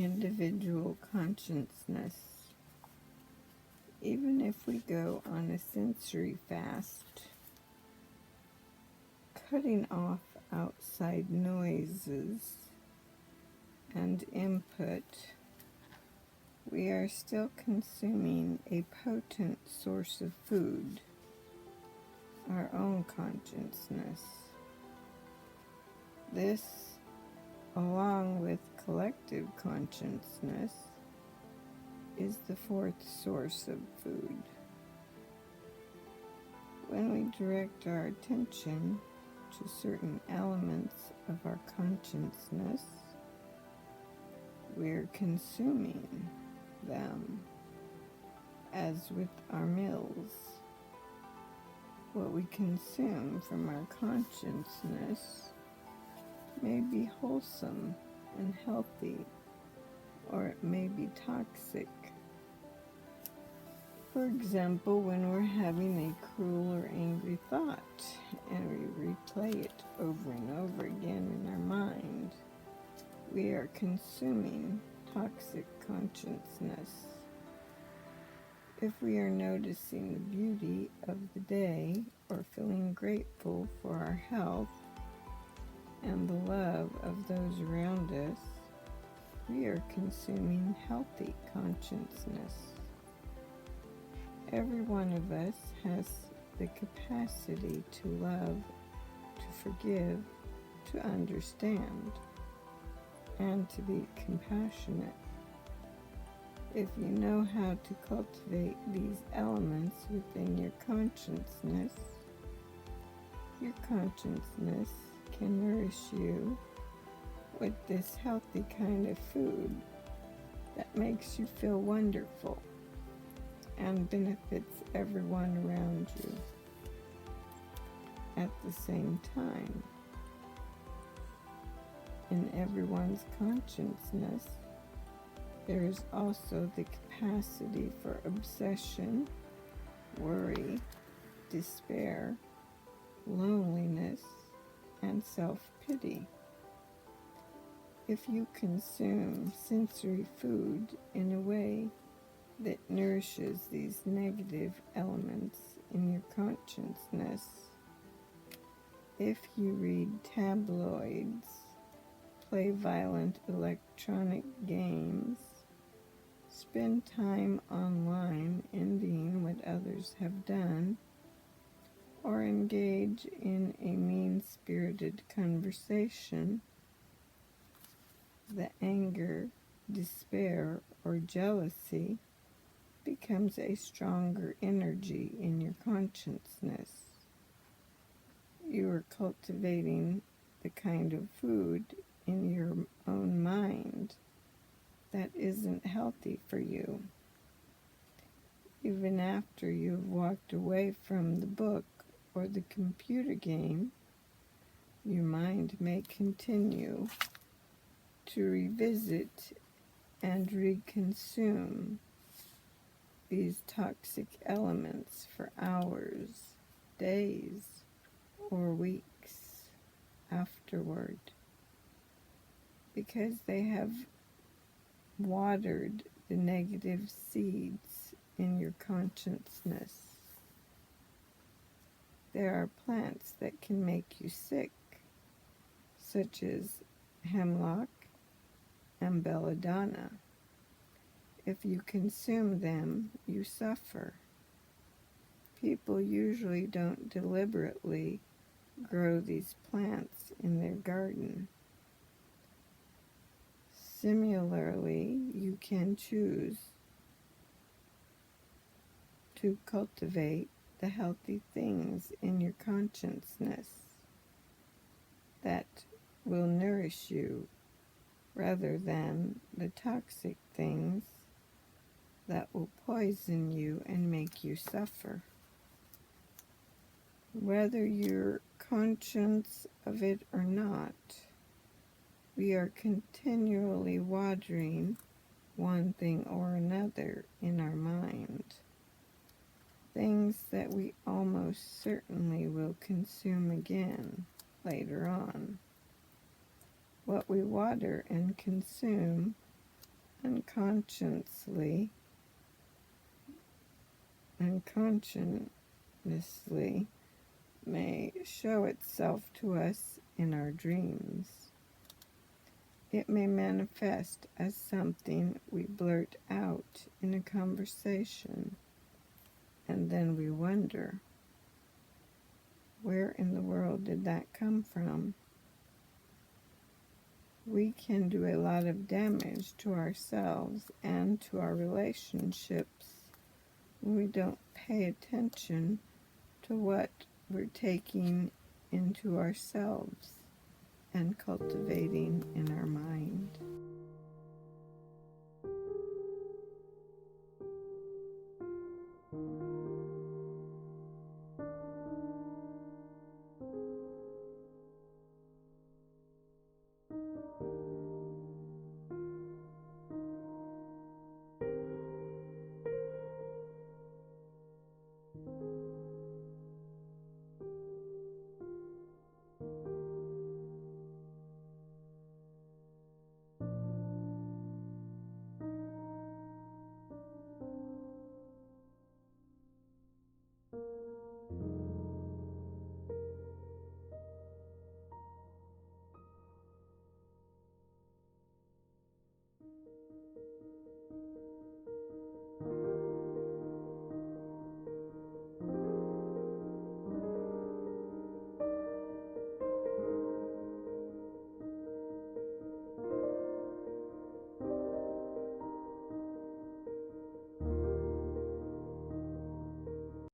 individual consciousness. Even if we go on a sensory fast, cutting off outside noises and input, we are still consuming a potent source of food, our own consciousness. This, along with collective consciousness, is the fourth source of food. When we direct our attention to certain elements of our consciousness, we're consuming them, as with our meals. What we consume from our consciousness may be wholesome and healthy, or it may be toxic. For example, when we're having a cruel or angry thought and we replay it over and over again in our mind, we are consuming toxic consciousness. If we are noticing the beauty of the day or feeling grateful for our health and the love of those around us, we are consuming healthy consciousness. Every one of us has the capacity to love, to forgive, to understand, and to be compassionate. If you know how to cultivate these elements within your consciousness can nourish you with this healthy kind of food that makes you feel wonderful and benefits everyone around you. At the same time, in everyone's consciousness, there is also the capacity for obsession, worry, despair, loneliness, and self-pity. If you consume sensory food in a way that nourishes these negative elements in your consciousness, if you read tabloids, play violent electronic games, spend time online envying what others have done, or engage in a mean-spirited conversation, the anger, despair, or jealousy becomes a stronger energy in your consciousness. You are cultivating the kind of food in your own mind that isn't healthy for you. Even after you've walked away from the book or the computer game, your mind may continue to revisit and reconsume these toxic elements for hours, days, or weeks afterward, because they have watered the negative seeds in your consciousness. There are plants that can make you sick, such as hemlock and belladonna. If you consume them, you suffer. People usually don't deliberately grow these plants in their garden. Similarly, you can choose to cultivate the healthy things in your consciousness that will nourish you rather than the toxic things that will poison you and make you suffer. Whether you're conscious of it or not, we are continually watering one thing or another in our mind, things that we almost certainly will consume again later on. What we water and consume unconsciously may show itself to us in our dreams. It may manifest as something we blurt out in a conversation, and then we wonder, where in the world did that come from? We can do a lot of damage to ourselves and to our relationships when we don't pay attention to what we're taking into ourselves and cultivating in our mind.